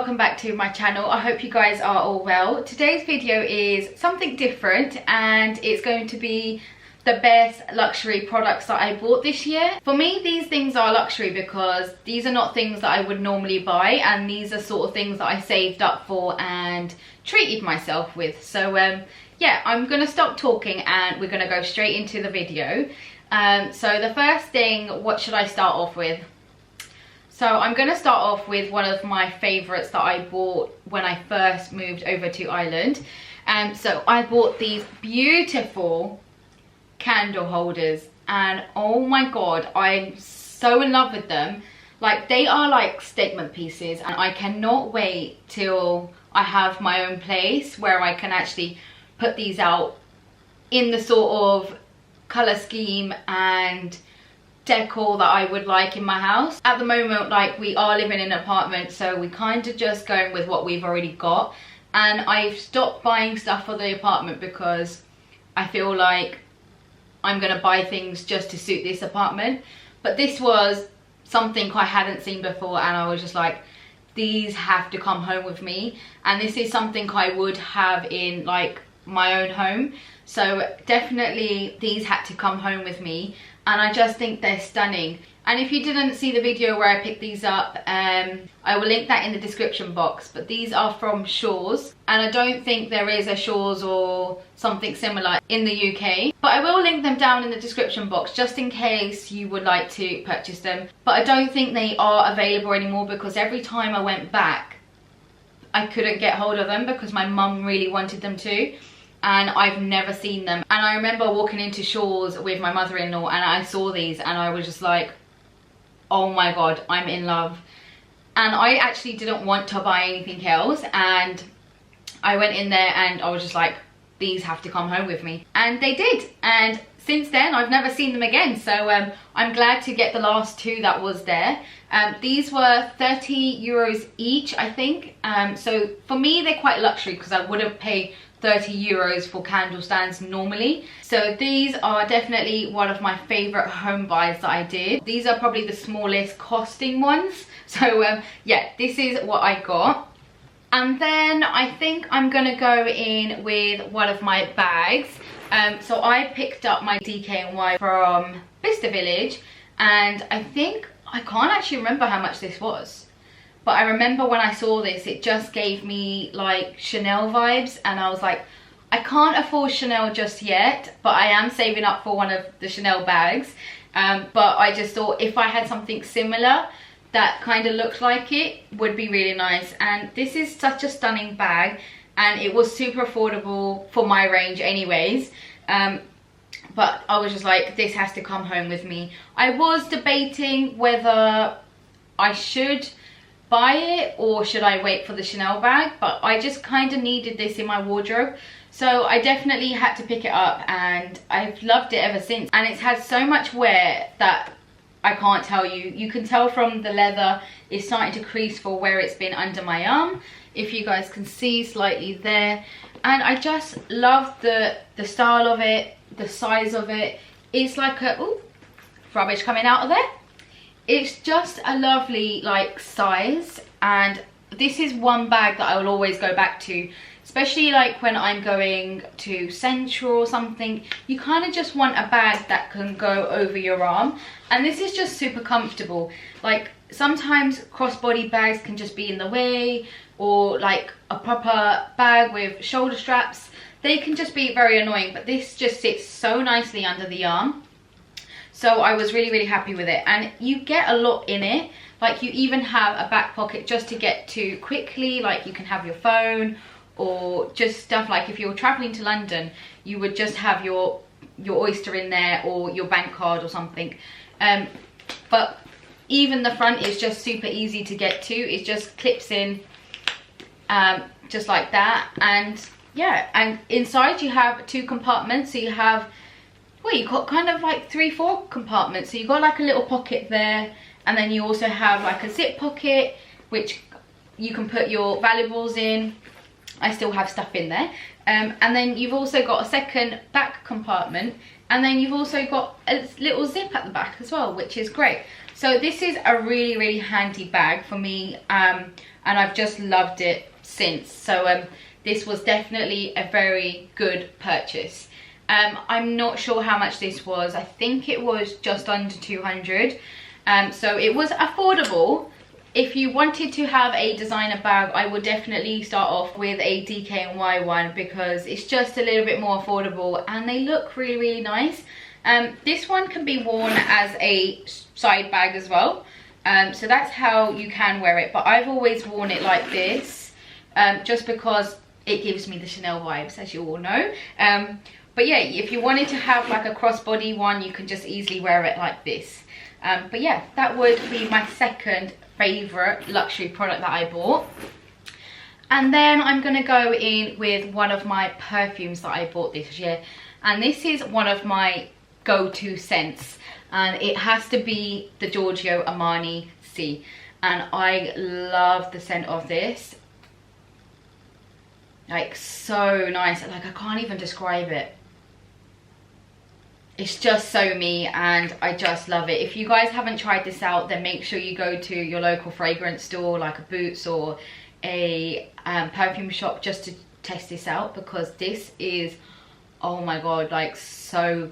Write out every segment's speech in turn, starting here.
welcome back to my channel. I hope you guys are all well. Today's video is something different and it's going to be the best luxury products that I bought this year. For me, these things are luxury because these are not things that I would normally buy, and these are sort of things that I saved up for and treated myself with. So yeah, I'm gonna stop talking and we're gonna go straight into the video. So the first thing, what should I start off with? So I'm going to start off with one of my favourites that I bought when I first moved over to Ireland. So I bought these beautiful candle holders, and oh my god, I'm so in love with them. Like, they are like statement pieces, and I cannot wait till I have my own place where I can actually put these out in the sort of colour scheme and decor that I would like in my house. At the moment, like, we are living in an apartment, so we kind of just going with what we've already got, and I've stopped buying stuff for the apartment because I feel like I'm gonna buy things just to suit this apartment. But this was something I hadn't seen before, and I was just like, these have to come home with me, and this is something I would have in like my own home. So definitely these had to come home with me, and I just think they're stunning. And if you didn't see the video where I picked these up, I will link that in the description box. But these are from Shaw's, and I don't think there is a Shaw's or something similar in the UK, but I will link them down in the description box just in case you would like to purchase them. But I don't think they are available anymore because every time I went back I couldn't get hold of them because my mum really wanted them to, and I've never seen them. And I remember walking into Shaw's with my mother-in-law and I saw these and I was just like, oh my god, I'm in love. And I actually didn't want to buy anything else, and I went in there and I was just like, these have to come home with me, and they did. And since then I've never seen them again, so I'm glad to get the last two that was there. These were 30 euros each, I think. So for me they're quite luxury because I wouldn't pay 30 euros for candle stands normally. So these are definitely one of my favorite home buys that I did. These are probably the smallest costing ones. So yeah, this is what I got. And then I think I'm gonna go in with one of my bags. So I picked up my Dkny from Vista Village, and I think, I can't actually remember how much this was, but I remember when I saw this, it just gave me like Chanel vibes, and I was like, I can't afford Chanel just yet, but I am saving up for one of the Chanel bags. But I just thought if I had something similar that kind of looked like it, would be really nice. And this is such a stunning bag, and it was super affordable for my range anyways. But I was just like, this has to come home with me. I was debating whether I should buy it or should I wait for the Chanel bag, but I just kind of needed this in my wardrobe, so I definitely had to pick it up, and I've loved it ever since. And it's had so much wear that I can't tell you. You can tell from the leather is starting to crease for where it's been under my arm, if you guys can see slightly there. And I just love the style of it, the size of it. It's like a, ooh, rubbish coming out of there. It's just a lovely like size, and this is one bag that I will always go back to, especially like when I'm going to Central or something. You kind of just want a bag that can go over your arm, and this is just super comfortable. Like, sometimes crossbody bags can just be in the way, or like a proper bag with shoulder straps, they can just be very annoying, but this just sits so nicely under the arm. So I was really happy with it, and you get a lot in it. Like, you even have a back pocket just to get to quickly, like you can have your phone or just stuff like if you're traveling to London, you would just have your Oyster in there or your bank card or something. But even the front is just super easy to get to. It just clips in just like that. And yeah, and inside you have two compartments, so you have, well, you've got kind of like 3-4 compartments. So you've got like a little pocket there, and then you also have like a zip pocket which you can put your valuables in. I still have stuff in there. And then you've also got a second back compartment, And then you've also got a little zip at the back as well, which is great. So this is a really handy bag for me, and I've just loved it since. So this was definitely a very good purchase. I'm not sure how much this was. I think it was just under 200. So it was affordable. If you wanted to have a designer bag, I would definitely start off with a DKNY one, because it's just a little bit more affordable and they look really nice. This one can be worn as a side bag as well. So that's how you can wear it. But I've always worn it like this, just because it gives me the Chanel vibes, as you all know. But yeah, if you wanted to have like a crossbody one, you can just easily wear it like this. But yeah, that would be my second favorite luxury product that I bought. And then I'm gonna go in with one of my perfumes that I bought this year, and this is one of my go-to scents, and it has to be the Giorgio Armani C, and I love the scent of this. Like, so nice. Like, I can't even describe it. It's just so me, and I just love it. If you guys haven't tried this out, then make sure you go to your local fragrance store, like a Boots or a perfume shop, just to test this out, because this is, oh my god, like so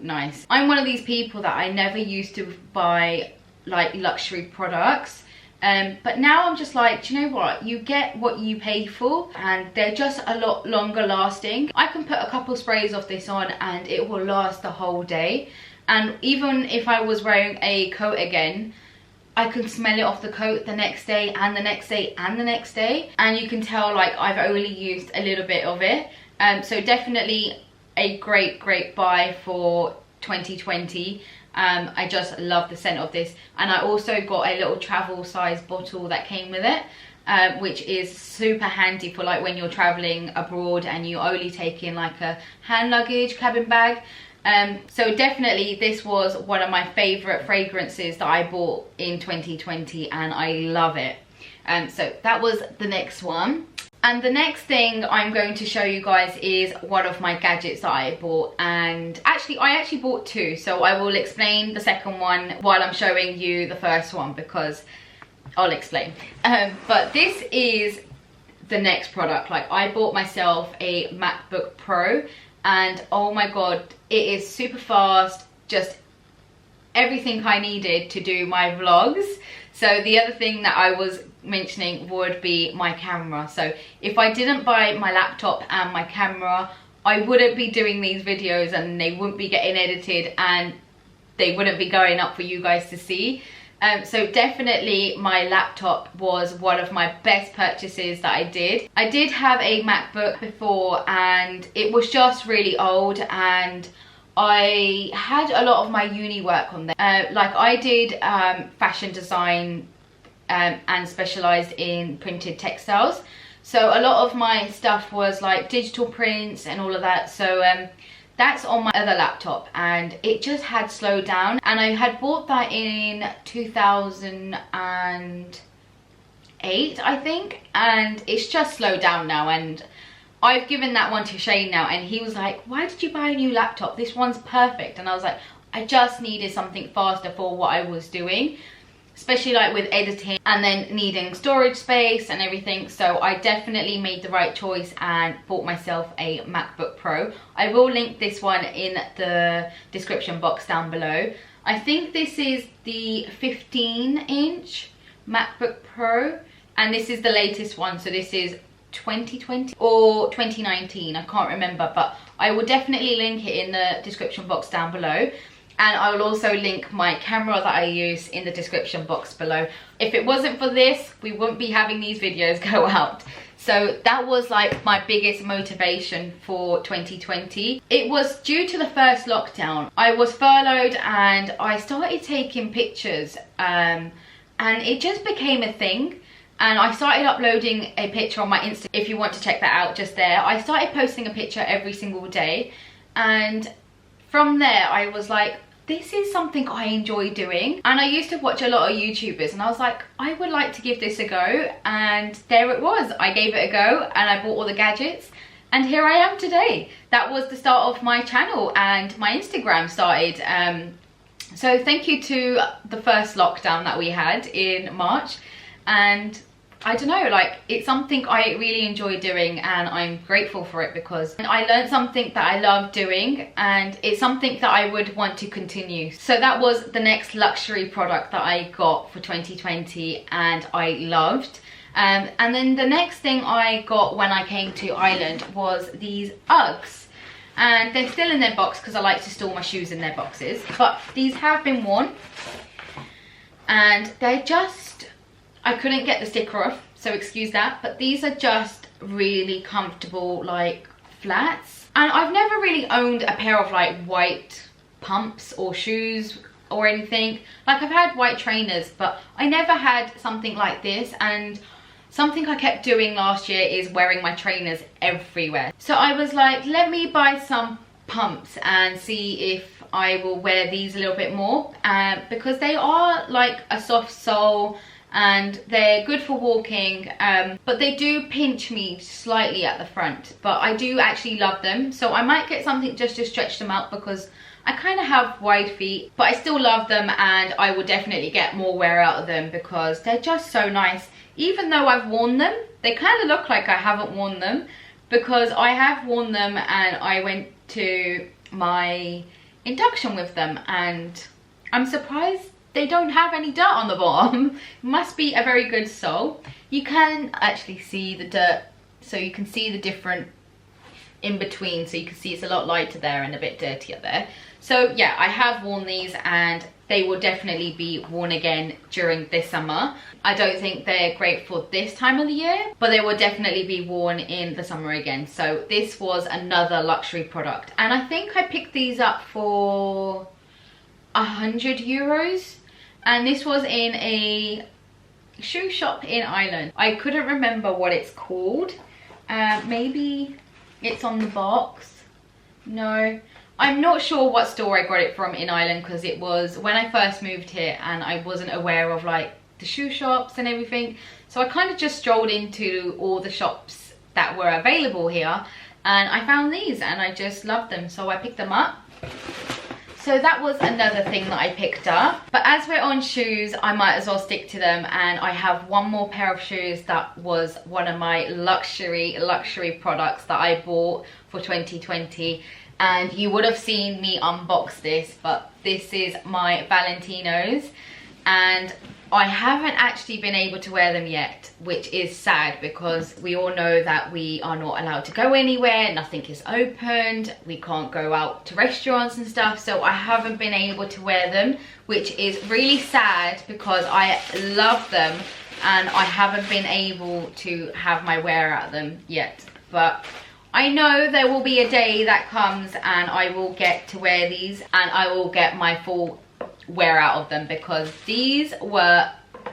nice. I'm one of these people that I never used to buy like luxury products, but now I'm just like, do you know what, you get what you pay for, and they're just a lot longer lasting. I can put a couple sprays of this on and it will last the whole day, and even if I was wearing a coat again, I can smell it off the coat the next day and the next day and the next day, and you can tell like I've only used a little bit of it. So definitely a great buy for 2020. I just love the scent of this, and I also got a little travel size bottle that came with it, which is super handy for like when you're traveling abroad and you only take in like a hand luggage cabin bag. So definitely this was one of my favorite fragrances that I bought in 2020, and I love it. So that was the next one. And the next thing I'm going to show you guys is one of my gadgets that I bought, and I actually bought two, so I will explain the second one while I'm showing you the first one, because I'll explain. But this is the next product. Like, I bought myself a MacBook Pro, and oh my god, it is super fast, just everything I needed to do my vlogs. So the other thing that I was mentioning would be my camera. So if I didn't buy my laptop and my camera, I wouldn't be doing these videos, and they wouldn't be getting edited, and they wouldn't be going up for you guys to see. So definitely my laptop was one of my best purchases that I did. I did have a MacBook before, and it was just really old, and I had a lot of my uni work on there. Like, I did fashion design and specialized in printed textiles, so a lot of my stuff was like digital prints and all of that. So that's on my other laptop, and it just had slowed down, and I had bought that in 2008, I think, and it's just slowed down now. And I've given that one to Shane now, and he was like, why did you buy a new laptop? This one's perfect. And I was like, I just needed something faster for what I was doing, especially like with editing and then needing storage space and everything. So I definitely made the right choice and bought myself a MacBook Pro. I will link this one in the description box down below. I think this is the 15-inch MacBook Pro, and this is the latest one. So this is 2020 or 2019, I can't remember, but I will definitely link it in the description box down below. And I will also link my camera that I use in the description box below. If it wasn't for this, we wouldn't be having these videos go out. So that was like my biggest motivation for 2020. It was due to the first lockdown. I was furloughed and I started taking pictures, and it just became a thing. And I started uploading a picture on my Insta. If you want to check that out, just there. I started posting a picture every single day, and from there I was like, this is something I enjoy doing. And I used to watch a lot of YouTubers, and I was like, I would like to give this a go. And there it was. I gave it a go, and I bought all the gadgets, And here I am today. That was the start of my channel, and my Instagram started. So thank you to the first lockdown that we had in March. And I don't know, like, it's something I really enjoy doing, and I'm grateful for it because I learned something that I love doing, and it's something that I would want to continue. So that was the next luxury product that I got for 2020, and I loved. And then the next thing I got when I came to Ireland was these Uggs. And they're still in their box because I like to store my shoes in their boxes. But these have been worn. And they're just... I couldn't get the sticker off, so excuse that. But these are just really comfortable, like, flats. And I've never really owned a pair of, like, white pumps or shoes or anything. Like, I've had white trainers, but I never had something like this. And something I kept doing last year is wearing my trainers everywhere. So I was like, let me buy some pumps and see if I will wear these a little bit more. Because they are like a soft sole, and they're good for walking, but they do pinch me slightly at the front, but I do actually love them. So I might get something just to stretch them out because I kind of have wide feet, but I still love them, and I will definitely get more wear out of them because they're just so nice. Even though I've worn them, they kind of look like I haven't worn them because I have worn them, and I went to my induction with them, and I'm surprised they don't have any dirt on the bottom. Must be a very good sole. You can actually see the dirt, so you can see the different in between, so you can see it's a lot lighter there and a bit dirtier there. So yeah, I have worn these, and they will definitely be worn again during this summer. I don't think they're great for this time of the year, but they will definitely be worn in the summer again. So this was another luxury product, and I think I picked these up for €100. And this was in a shoe shop in Ireland. I couldn't remember what it's called. Maybe it's on the box. No, I'm not sure what store I got it from in Ireland, because it was when I first moved here and I wasn't aware of like the shoe shops and everything. So I kind of just strolled into all the shops that were available here, and I found these and I just loved them, so I picked them up. So that was another thing that I picked up. But as we're on shoes, I might as well stick to them. And I have one more pair of shoes that was one of my luxury products that I bought for 2020. And you would have seen me unbox this, but this is my Valentinos. And I haven't actually been able to wear them yet, which is sad because we all know that we are not allowed to go anywhere, nothing is opened, we can't go out to restaurants and stuff, so I haven't been able to wear them, which is really sad because I love them and I haven't been able to have my wear out of them yet. But I know there will be a day that comes and I will get to wear these and I will get my full wear out of them because these were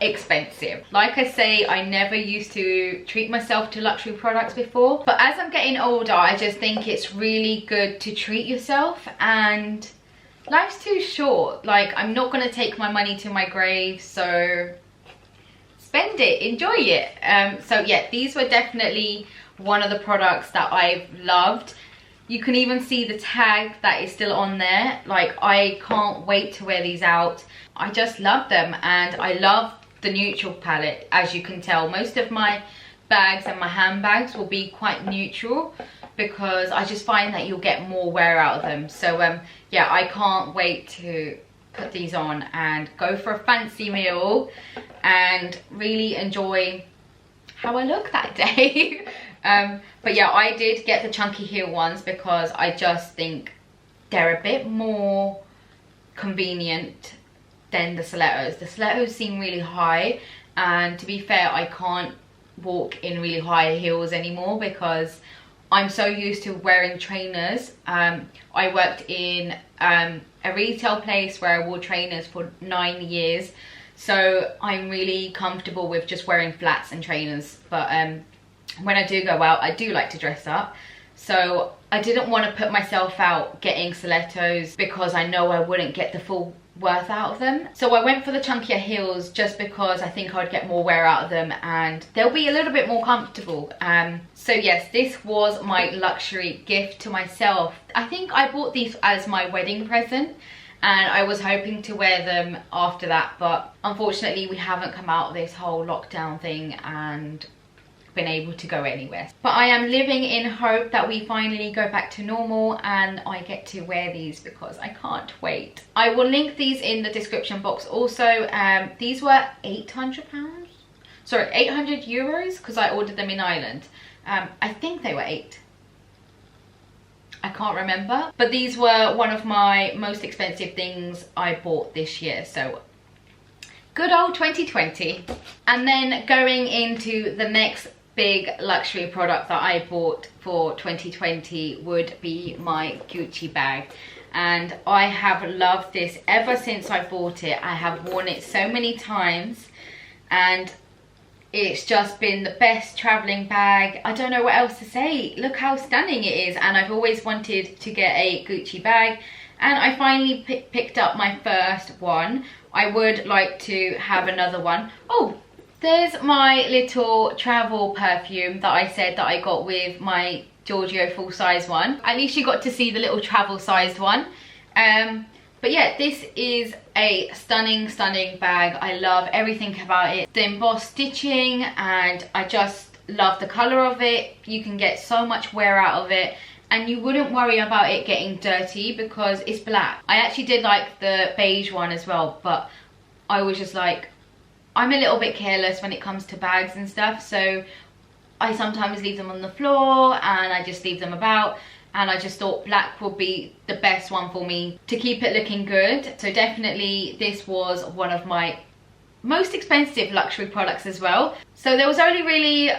expensive. Like I say, I never used to treat myself to luxury products before, but as I'm getting older, I just think it's really good to treat yourself, and life's too short. Like, I'm not going to take my money to my grave, so spend it, enjoy it. So yeah, these were definitely one of the products that I've loved. You can even see the tag that is still on there. Like, I can't wait to wear these out. I just love them, and I love the neutral palette. As you can tell, most of my bags and my handbags will be quite neutral because I just find that you'll get more wear out of them. So yeah, I can't wait to put these on and go for a fancy meal and really enjoy how I look that day. But yeah, I did get the chunky heel ones because I just think they're a bit more convenient than the stilettos. The stilettos seem really high, and to be fair, I can't walk in really high heels anymore because I'm so used to wearing trainers. I worked in a retail place where I wore trainers for 9 years, so I'm really comfortable with just wearing flats and trainers. But when I do go out, I do like to dress up, so I didn't want to put myself out getting stilettos because I know I wouldn't get the full worth out of them. So I went for the chunkier heels just because I think I'd get more wear out of them and they'll be a little bit more comfortable. So yes, this was my luxury gift to myself. I think I bought these as my wedding present and I was hoping to wear them after that, but unfortunately we haven't come out of this whole lockdown thing and been able to go anywhere. But I am living in hope that we finally go back to normal and I get to wear these because I can't wait. I will link these in the description box also. These were £800, sorry, 800 euros because I ordered them in Ireland. I think they were 8. I can't remember, but these were one of my most expensive things I bought this year, so good old 2020. And then going into the next big luxury product that I bought for 2020 would be my Gucci bag, and I have loved this ever since I bought it. I have worn it so many times and it's just been the best traveling bag. I don't know what else to say. Look how stunning it is, and I've always wanted to get a Gucci bag and I finally picked up my first one. I would like to have another one. Oh, there's my little travel perfume that I said that I got with my Giorgio full-size one. At least you got to see the little travel-sized one. But yeah, this is a stunning bag. I love everything about it. The embossed stitching, and I just love the colour of it. You can get so much wear out of it and you wouldn't worry about it getting dirty because it's black. I actually did like the beige one as well, but I was just like, I'm a little bit careless when it comes to bags and stuff, so I sometimes leave them on the floor and I just leave them about, and I just thought black would be the best one for me to keep it looking good. So definitely this was one of my most expensive luxury products as well. So there was only really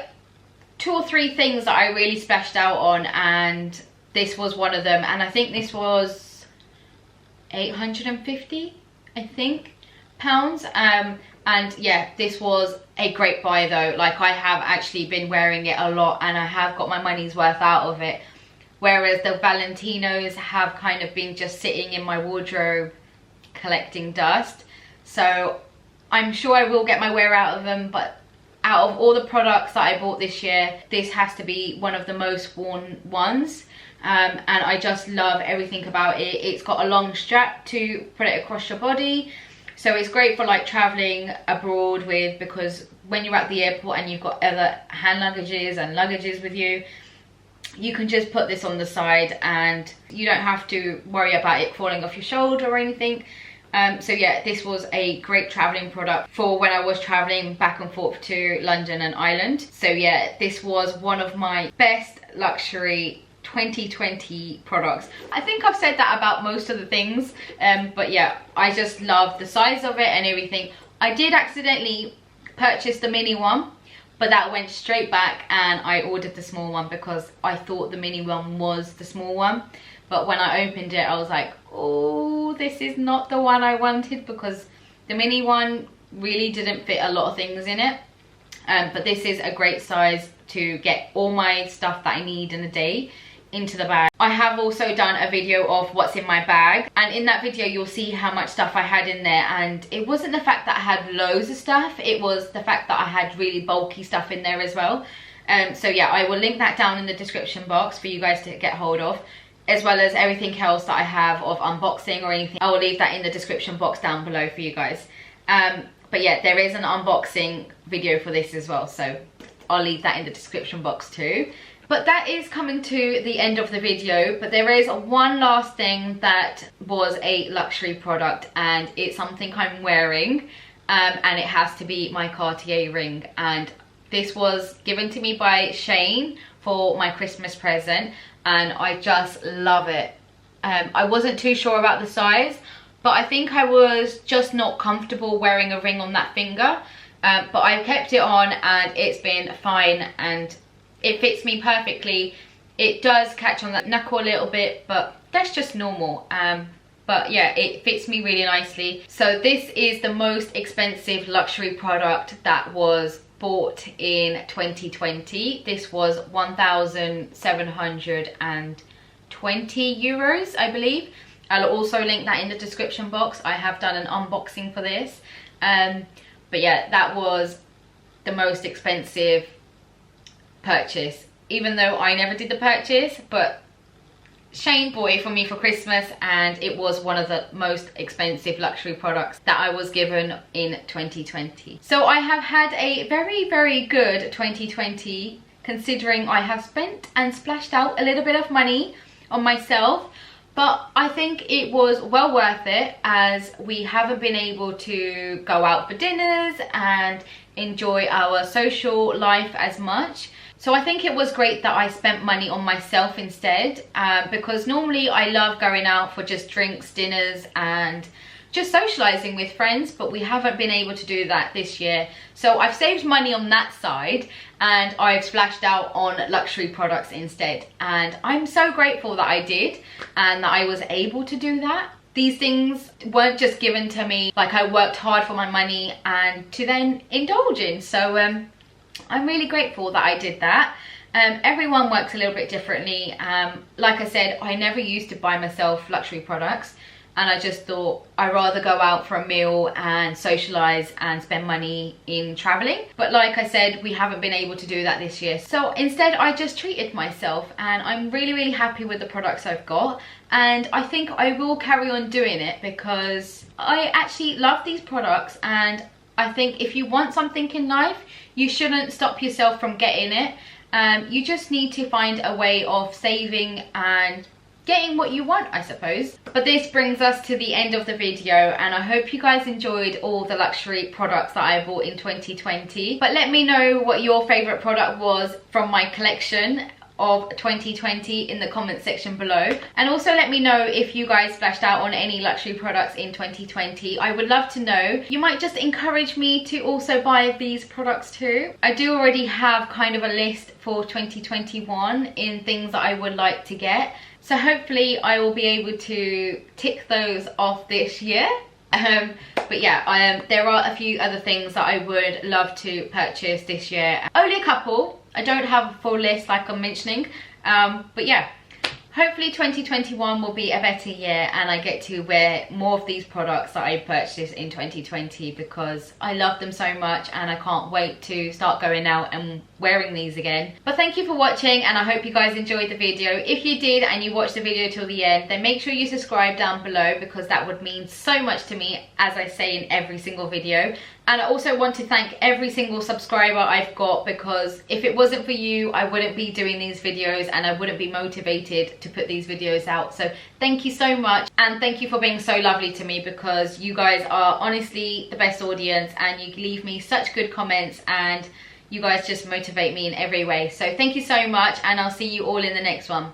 2 or 3 things that I really splashed out on, and this was one of them, and I think this was 850, I think, pounds. And yeah, this was a great buy though. Like, I have actually been wearing it a lot and I have got my money's worth out of it, whereas the Valentinos have kind of been just sitting in my wardrobe collecting dust. So I'm sure I will get my wear out of them, but out of all the products that I bought this year, this has to be one of the most worn ones. And I just love everything about it. It's got a long strap to put it across your body, so it's great for like traveling abroad with, because when you're at the airport and you've got other hand luggages and luggages with you, you can just put this on the side and you don't have to worry about it falling off your shoulder or anything. So yeah, this was a great traveling product for when I was traveling back and forth to London and Ireland. So yeah, this was one of my best luxury 2020 products. I think I've said that about most of the things, but yeah, I just love the size of it and everything. I did accidentally purchase the mini one, but that went straight back and I ordered the small one because I thought the mini one was the small one. But when I opened it, I was like, oh, this is not the one I wanted, because the mini one really didn't fit a lot of things in it. But this is a great size to get all my stuff that I need in a day into the bag. I have also done a video of what's in my bag, and in that video you'll see how much stuff I had in there, and it wasn't the fact that I had loads of stuff, it was the fact that I had really bulky stuff in there as well. So yeah, I will link that down in the description box for you guys to get hold of, as well as everything else that I have of unboxing or anything. I will leave that in the description box down below for you guys. But yeah, there is an unboxing video for this as well, so I'll leave that in the description box too. But that is coming to the end of the video, but there is one last thing that was a luxury product, and it's something I'm wearing, and it has to be my Cartier ring. And this was given to me by Shane for my Christmas present, and I just love it. I wasn't too sure about the size, but I think I was just not comfortable wearing a ring on that finger, but I kept it on and it's been fine, and it fits me perfectly. It does catch on that knuckle a little bit, but that's just normal. But yeah, it fits me really nicely. So this is the most expensive luxury product that was bought in 2020. This was 1,720 euros, I believe. I'll also link that in the description box. I have done an unboxing for this. But yeah, that was the most expensive purchase, even though I never did the purchase, but Shane bought it for me for Christmas, and it was one of the most expensive luxury products that I was given in 2020. So I have had a very, very good 2020, considering I have spent and splashed out a little bit of money on myself. But I think it was well worth it, as we haven't been able to go out for dinners and enjoy our social life as much. So I think it was great that I spent money on myself instead, because normally I love going out for just drinks, dinners and just socializing with friends, but we haven't been able to do that this year. So I've saved money on that side, and I've splashed out on luxury products instead. And I'm so grateful that I did and that I was able to do that. These things weren't just given to me, like I worked hard for my money and to then indulge in. So I'm really grateful that I did that. Everyone works a little bit differently. Like I said, I never used to buy myself luxury products, and I just thought I'd rather go out for a meal and socialize and spend money in traveling. But like I said, we haven't been able to do that this year. So instead I just treated myself, and I'm really, really happy with the products I've got. And I think I will carry on doing it because I actually love these products, and I think if you want something in life, you shouldn't stop yourself from getting it. You just need to find a way of saving and getting what you want, I suppose. But this brings us to the end of the video, and I hope you guys enjoyed all the luxury products that I bought in 2020. But let me know what your favorite product was from my collection of 2020 in the comment section below, and also let me know if you guys splashed out on any luxury products in 2020. I would love to know. You might just encourage me to also buy these products too. I do already have kind of a list for 2021 in things that I would like to get, so hopefully I will be able to tick those off this year. But yeah, there are a few other things that I would love to purchase this year. Only a couple. I don't have a full list like I'm mentioning. But yeah, hopefully 2021 will be a better year, and I get to wear more of these products that I purchased in 2020 because I love them so much, and I can't wait to start going out and wearing these again. But thank you for watching, and I hope you guys enjoyed the video. If you did and you watched the video till the end, then make sure you subscribe down below, because that would mean so much to me, as I say in every single video. And I also want to thank every single subscriber I've got, because if it wasn't for you, I wouldn't be doing these videos and I wouldn't be motivated to put these videos out. So thank you so much, and thank you for being so lovely to me, because you guys are honestly the best audience, and you leave me such good comments, and you guys just motivate me in every way. So thank you so much, and I'll see you all in the next one.